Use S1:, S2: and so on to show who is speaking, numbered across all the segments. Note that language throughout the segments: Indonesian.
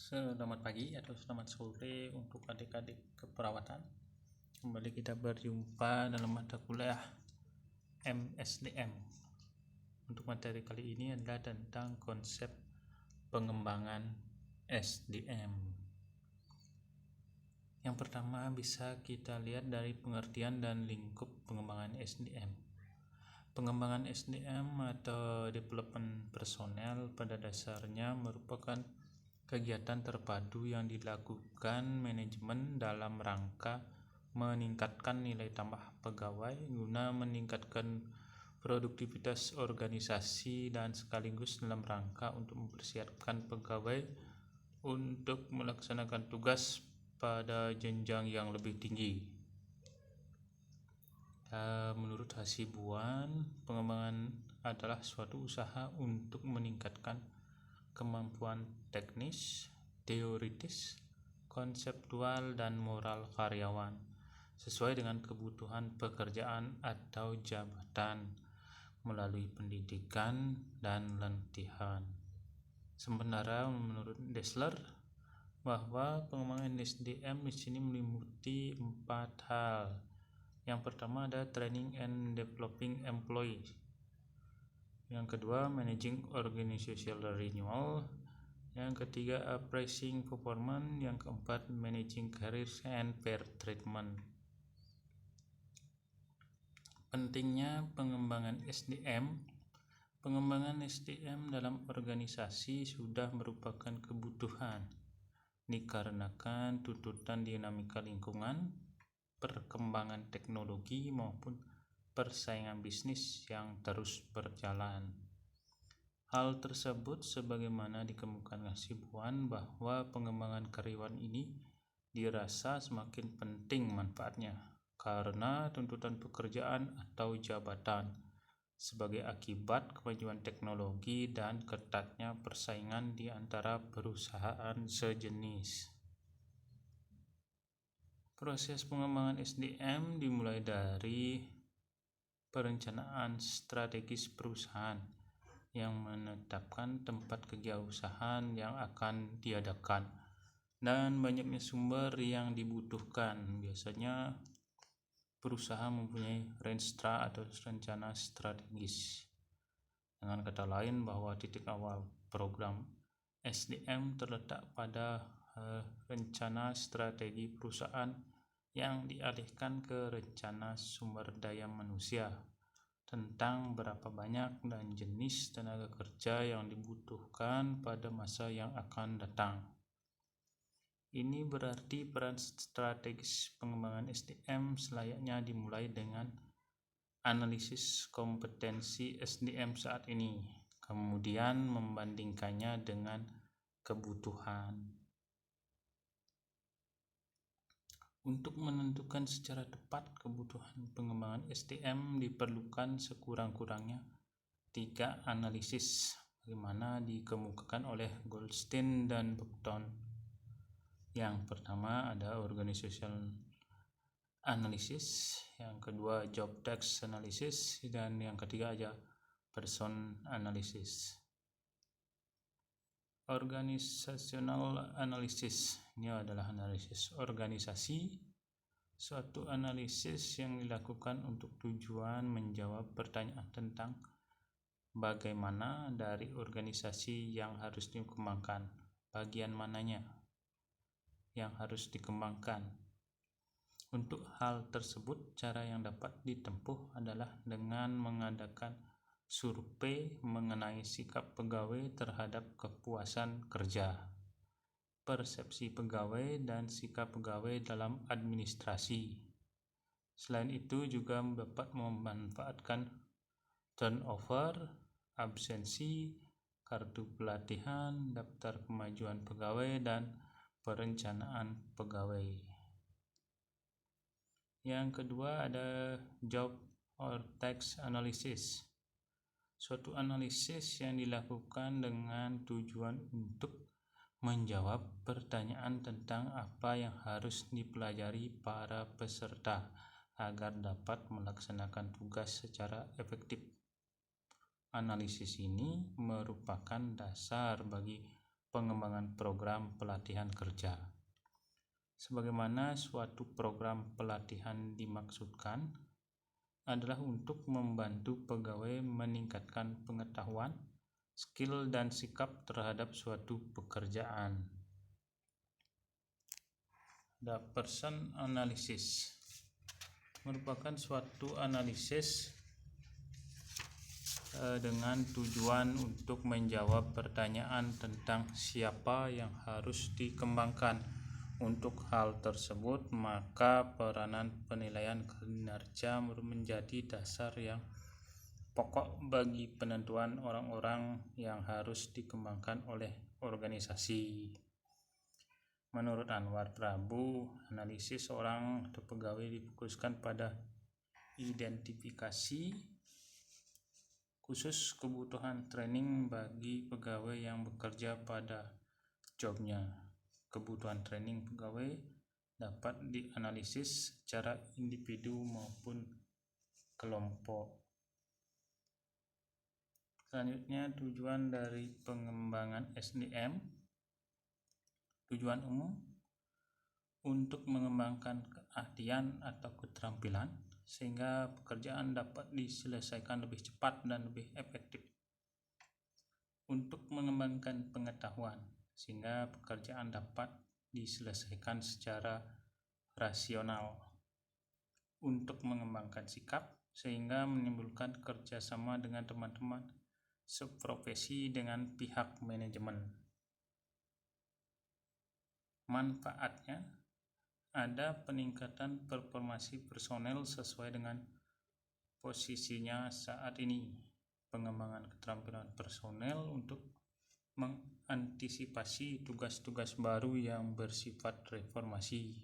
S1: Selamat pagi atau selamat sore untuk adik-adik keperawatan. Kembali kita berjumpa dalam mata kuliah MSDM. Untuk materi kali ini adalah tentang konsep pengembangan SDM. Yang pertama bisa kita lihat dari pengertian dan lingkup pengembangan SDM. Pengembangan SDM atau Development Personnel pada dasarnya merupakan kegiatan terpadu yang dilakukan manajemen dalam rangka meningkatkan nilai tambah pegawai guna meningkatkan produktivitas organisasi dan sekaligus dalam rangka untuk mempersiapkan pegawai untuk melaksanakan tugas pada jenjang yang lebih tinggi. Menurut Hasibuan, pengembangan adalah suatu usaha untuk meningkatkan kemampuan teknis, teoritis, konseptual, dan moral karyawan sesuai dengan kebutuhan pekerjaan atau jabatan melalui pendidikan dan latihan. Sementara menurut Dessler bahwa pengembangan SDM di sini meliputi 4 hal. Yang pertama ada training and developing employees. Yang kedua, managing organizational renewal. Yang ketiga, appraising performance. Yang keempat, managing careers and fair treatment. Pentingnya pengembangan SDM. Pengembangan SDM dalam organisasi sudah merupakan kebutuhan dikarenakan tuntutan dinamika lingkungan, perkembangan teknologi maupun persaingan bisnis yang terus berjalan. Hal tersebut sebagaimana dikemukakan Hasibuan bahwa pengembangan karyawan ini dirasa semakin penting manfaatnya karena tuntutan pekerjaan atau jabatan sebagai akibat kemajuan teknologi dan ketatnya persaingan di antara perusahaan sejenis. Proses pengembangan SDM dimulai dari perencanaan strategis perusahaan yang menetapkan tempat kewirausahaan yang akan diadakan dan banyaknya sumber yang dibutuhkan. Biasanya perusahaan mempunyai renstra atau rencana strategis. Dengan kata lain bahwa titik awal program SDM terletak pada rencana strategi perusahaan yang dialihkan ke rencana sumber daya manusia tentang berapa banyak dan jenis tenaga kerja yang dibutuhkan pada masa yang akan datang. Ini berarti peran strategis pengembangan SDM selayaknya dimulai dengan analisis kompetensi SDM saat ini, kemudian membandingkannya dengan kebutuhan. Untuk menentukan secara tepat kebutuhan pengembangan SDM diperlukan sekurang-kurangnya 3 analisis bagaimana dikemukakan oleh Goldstein dan Buckton. Yang pertama ada organizational analysis, yang kedua job task analysis, dan yang ketiga ada person analysis. Organizational analysis ini adalah analisis organisasi, suatu analisis yang dilakukan untuk tujuan menjawab pertanyaan tentang bagaimana dari organisasi yang harus dikembangkan, bagian mananya yang harus dikembangkan. Untuk hal tersebut, cara yang dapat ditempuh adalah dengan mengadakan survei mengenai sikap pegawai terhadap kepuasan kerja, persepsi pegawai, dan sikap pegawai dalam administrasi. Selain itu juga dapat memanfaatkan turnover, absensi, kartu pelatihan, daftar kemajuan pegawai, dan perencanaan pegawai. Yang kedua ada job or task analysis. Suatu analisis yang dilakukan dengan tujuan untuk menjawab pertanyaan tentang apa yang harus dipelajari para peserta agar dapat melaksanakan tugas secara efektif. Analisis ini merupakan dasar bagi pengembangan program pelatihan kerja. Sebagaimana suatu program pelatihan dimaksudkan adalah untuk membantu pegawai meningkatkan pengetahuan, skill, dan sikap terhadap suatu pekerjaan. The person analysis merupakan suatu analisis dengan tujuan untuk menjawab pertanyaan tentang siapa yang harus dikembangkan. Untuk hal tersebut, maka peranan penilaian kinerja menjadi dasar yang pokok bagi penentuan orang-orang yang harus dikembangkan oleh organisasi. Menurut Anwar Prabu, analisis seorang atau pegawai difokuskan pada identifikasi khusus kebutuhan training bagi pegawai yang bekerja pada jobnya. Kebutuhan training pegawai dapat dianalisis secara individu maupun kelompok. Selanjutnya, tujuan dari pengembangan SDM. Tujuan umum untuk mengembangkan keahlian atau keterampilan sehingga pekerjaan dapat diselesaikan lebih cepat dan lebih efektif. Untuk mengembangkan pengetahuan sehingga pekerjaan dapat diselesaikan secara rasional. Untuk mengembangkan sikap sehingga menimbulkan kerjasama dengan teman-teman seprofesi dengan pihak manajemen. Manfaatnya ada peningkatan performasi personel sesuai dengan posisinya saat ini, pengembangan keterampilan personel untuk mengantisipasi tugas-tugas baru yang bersifat reformasi,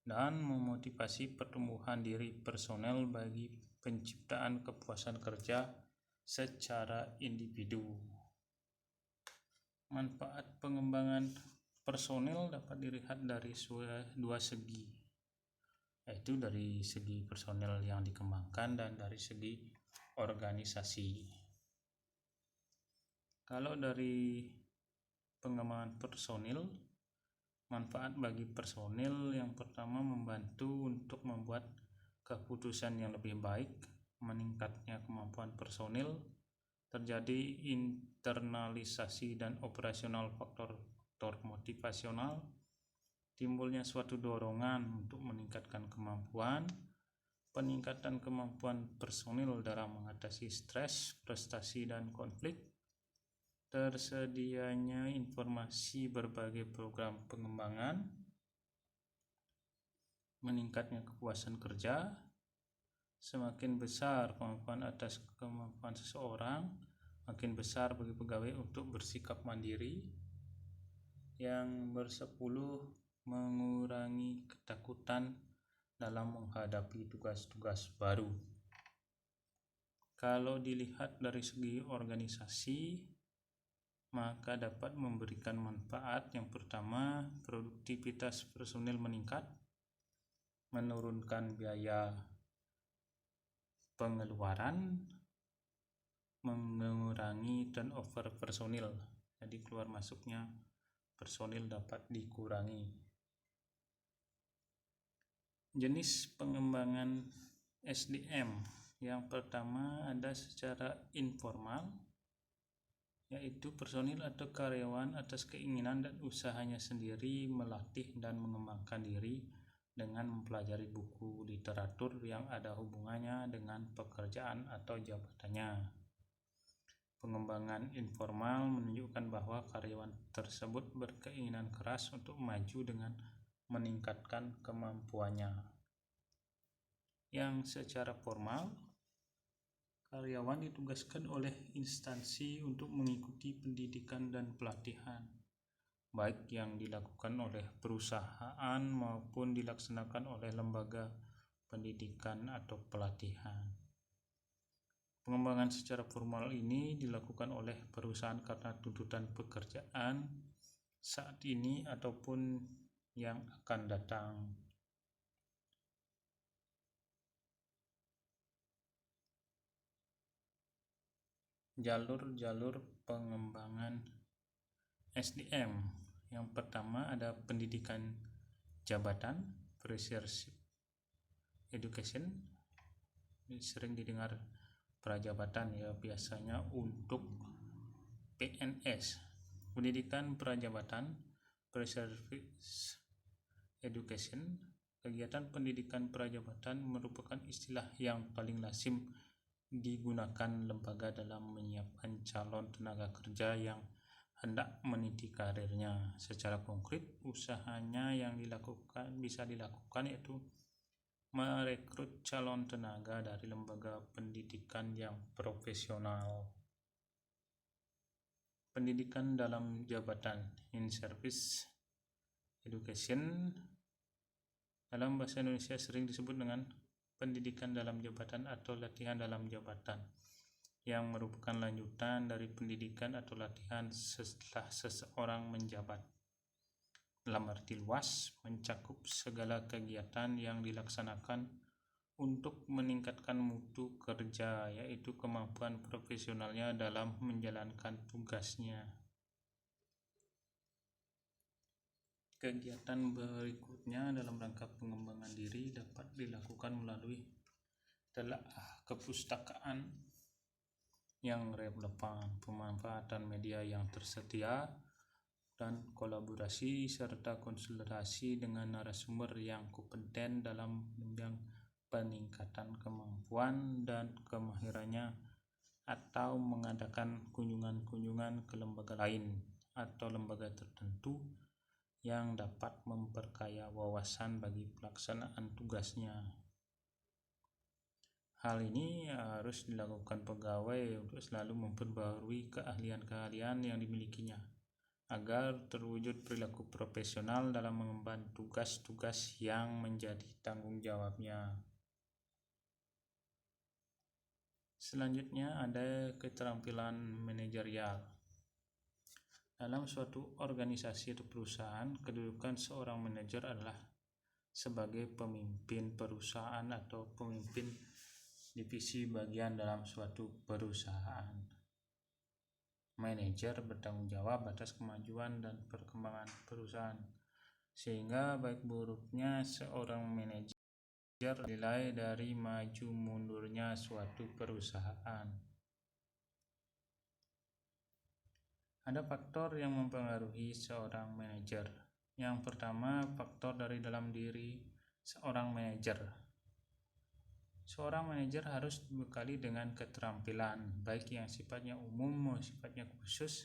S1: dan memotivasi pertumbuhan diri personel bagi penciptaan kepuasan kerja secara individu. Manfaat pengembangan personel dapat dilihat dari dua segi, yaitu dari segi personel yang dikembangkan dan dari segi organisasi. Kalau dari pengembangan personel, manfaat bagi personel yang pertama membantu untuk membuat keputusan yang lebih baik, meningkatnya kemampuan personel, terjadi internalisasi dan operasional faktor motivasional, timbulnya suatu dorongan untuk meningkatkan kemampuan, peningkatan kemampuan personil dalam mengatasi stres, prestasi, dan konflik, tersedianya informasi berbagai program pengembangan, meningkatnya kepuasan kerja. Semakin besar kemampuan atas kemampuan seseorang, makin besar bagi pegawai untuk bersikap mandiri. Yang bersepuluh, mengurangi ketakutan dalam menghadapi tugas-tugas baru. Kalau dilihat dari segi organisasi, maka dapat memberikan manfaat. Yang pertama, produktivitas personil meningkat, menurunkan biaya pengeluaran, mengurangi turnover personil, jadi keluar masuknya personil dapat dikurangi. Jenis pengembangan SDM. Yang pertama ada secara informal, yaitu personil atau karyawan atas keinginan dan usahanya sendiri melatih dan mengembangkan diri dengan mempelajari buku literatur yang ada hubungannya dengan pekerjaan atau jabatannya. Pengembangan informal menunjukkan bahwa karyawan tersebut berkeinginan keras untuk maju dengan meningkatkan kemampuannya. Yang secara formal, karyawan ditugaskan oleh instansi untuk mengikuti pendidikan dan pelatihan, baik yang dilakukan oleh perusahaan maupun dilaksanakan oleh lembaga pendidikan atau pelatihan. Pengembangan secara formal ini dilakukan oleh perusahaan karena tuntutan pekerjaan saat ini ataupun yang akan datang. Jalur-jalur pengembangan SDM. Yang pertama ada pendidikan jabatan, Freeship Education. Ini sering didengar prajabatan ya, biasanya untuk PNS. Pendidikan prajabatan, Pre-Service Education. Kegiatan pendidikan prajabatan merupakan istilah yang paling lazim digunakan lembaga dalam menyiapkan calon tenaga kerja yang hendak meniti karirnya. Secara konkret, usahanya yang bisa dilakukan yaitu merekrut calon tenaga dari lembaga pendidikan yang profesional. Pendidikan dalam jabatan, in service education, dalam bahasa Indonesia sering disebut dengan pendidikan dalam jabatan atau latihan dalam jabatan, yang merupakan lanjutan dari pendidikan atau latihan setelah seseorang menjabat. Dalam arti luas, mencakup segala kegiatan yang dilaksanakan untuk meningkatkan mutu kerja, yaitu kemampuan profesionalnya dalam menjalankan tugasnya. Kegiatan berikutnya dalam rangka pengembangan diri dapat dilakukan melalui telaah kepustakaan yang relevan, pemanfaatan media yang tersedia, dan kolaborasi serta konsultasi dengan narasumber yang kompeten dalam bidang peningkatan kemampuan dan kemahirannya, atau mengadakan kunjungan-kunjungan ke lembaga lain atau lembaga tertentu yang dapat memperkaya wawasan bagi pelaksanaan tugasnya. Hal ini harus dilakukan pegawai untuk selalu memperbaharui keahlian-keahlian yang dimilikinya agar terwujud perilaku profesional dalam mengemban tugas-tugas yang menjadi tanggung jawabnya. Selanjutnya ada keterampilan manajerial. Dalam suatu organisasi atau perusahaan, kedudukan seorang manajer adalah sebagai pemimpin perusahaan atau pemimpin divisi bagian dalam suatu perusahaan. Manajer bertanggung jawab atas kemajuan dan perkembangan perusahaan, sehingga baik buruknya seorang manajer dinilai dari maju mundurnya suatu perusahaan. Ada faktor yang mempengaruhi seorang manajer. Yang pertama, faktor dari dalam diri seorang manajer. Seorang manajer harus dibekali dengan keterampilan, baik yang sifatnya umum maupun sifatnya khusus,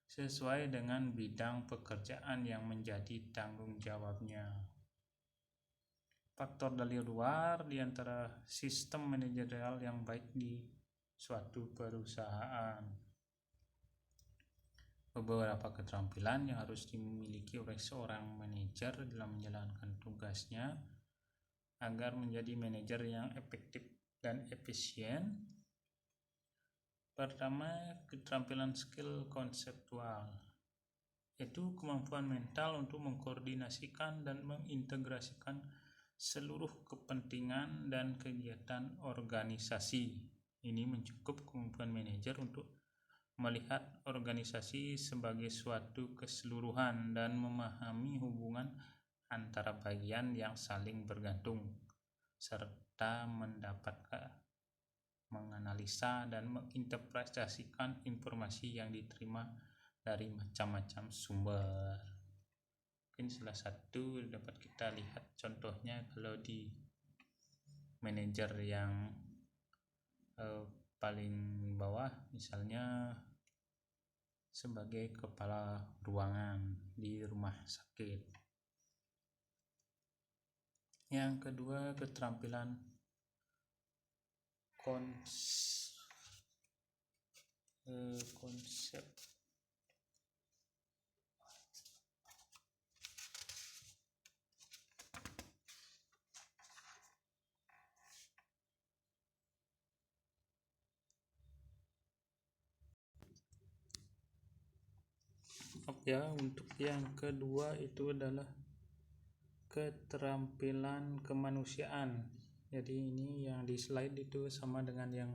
S1: sesuai dengan bidang pekerjaan yang menjadi tanggung jawabnya. Faktor dari luar di antara sistem manajerial yang baik di suatu perusahaan. Beberapa keterampilan yang harus dimiliki oleh seorang manajer dalam menjalankan tugasnya agar menjadi manajer yang efektif dan efisien. Pertama, keterampilan skill konseptual, yaitu kemampuan mental untuk mengkoordinasikan dan mengintegrasikan seluruh kepentingan dan kegiatan organisasi. Ini mencakup kemampuan manajer untuk melihat organisasi sebagai suatu keseluruhan dan memahami hubungan antara bagian yang saling bergantung, serta menganalisa dan menginterpretasikan informasi yang diterima dari macam-macam sumber. Mungkin salah satu dapat kita lihat contohnya kalau di manajer yang paling bawah, misalnya sebagai kepala ruangan di rumah sakit. Yang kedua, keterampilan konsep. Untuk yang kedua itu adalah keterampilan kemanusiaan. Jadi ini yang di slide itu sama dengan yang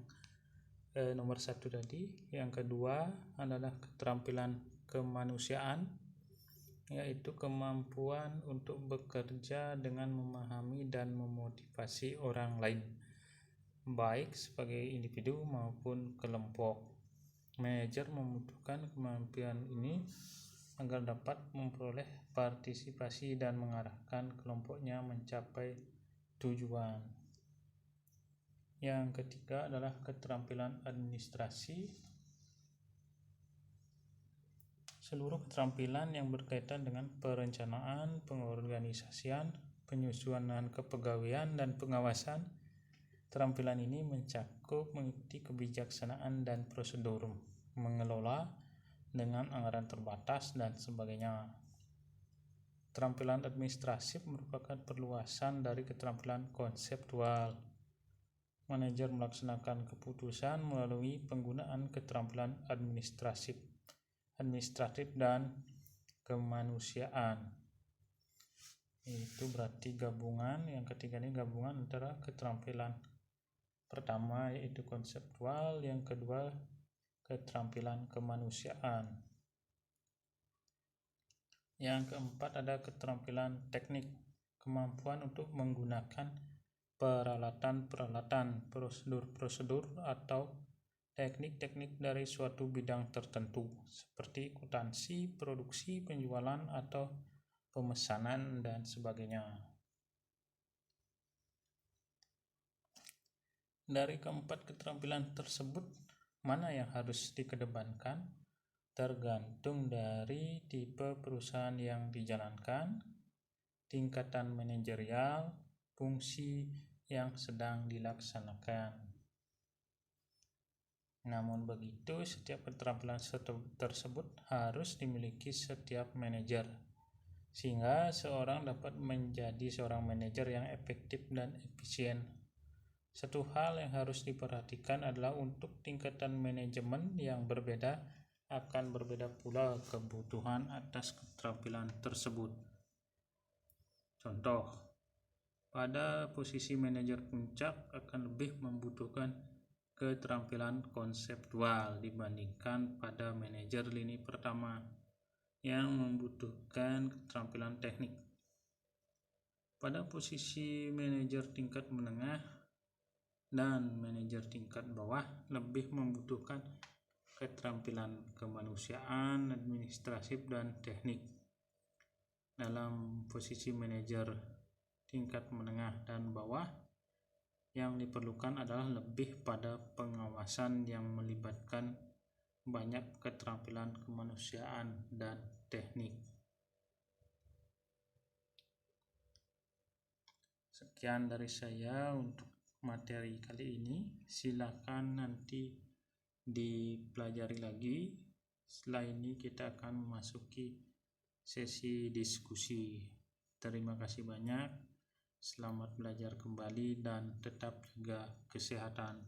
S1: nomor 1 tadi. Yang kedua adalah keterampilan kemanusiaan, yaitu kemampuan untuk bekerja dengan memahami dan memotivasi orang lain, baik sebagai individu maupun kelompok. Manajer membutuhkan kemampuan ini agar dapat memperoleh partisipasi dan mengarahkan kelompoknya mencapai tujuan. Yang ketiga adalah keterampilan administrasi. Seluruh keterampilan yang berkaitan dengan perencanaan, pengorganisasian, penyusunan kepegawaian, dan pengawasan. Keterampilan ini mencakup mengikuti kebijaksanaan dan prosedur, mengelola dengan anggaran terbatas, dan sebagainya. Keterampilan administratif merupakan perluasan dari keterampilan konseptual. Manajer melaksanakan keputusan melalui penggunaan keterampilan administratif dan kemanusiaan. Itu berarti gabungan. Yang ketiga ini gabungan antara keterampilan pertama yaitu konseptual, yang kedua keterampilan kemanusiaan. Yang keempat ada keterampilan teknik, kemampuan untuk menggunakan peralatan-peralatan, prosedur-prosedur atau teknik-teknik dari suatu bidang tertentu seperti akuntansi, produksi, penjualan, atau pemesanan, dan sebagainya. Dari keempat keterampilan tersebut, mana yang harus dikedepankan? Tergantung dari tipe perusahaan yang dijalankan, tingkatan manajerial, fungsi yang sedang dilaksanakan. Namun begitu, setiap keterampilan tersebut harus dimiliki setiap manajer, sehingga seorang dapat menjadi seorang manajer yang efektif dan efisien. Satu hal yang harus diperhatikan adalah untuk tingkatan manajemen yang berbeda akan berbeda pula kebutuhan atas keterampilan tersebut. Contoh, pada posisi manajer puncak akan lebih membutuhkan keterampilan konseptual dibandingkan pada manajer lini pertama yang membutuhkan keterampilan teknik. Pada posisi manajer tingkat menengah dan manajer tingkat bawah lebih membutuhkan keterampilan kemanusiaan, administratif, dan teknik. Dalam posisi manajer tingkat menengah dan bawah, yang diperlukan adalah lebih pada pengawasan yang melibatkan banyak keterampilan kemanusiaan dan teknik. Sekian dari saya untuk materi kali ini. Silakan nanti dipelajari lagi. Setelah ini kita akan memasuki sesi diskusi. Terima kasih banyak. Selamat belajar kembali dan tetap jaga kesehatan.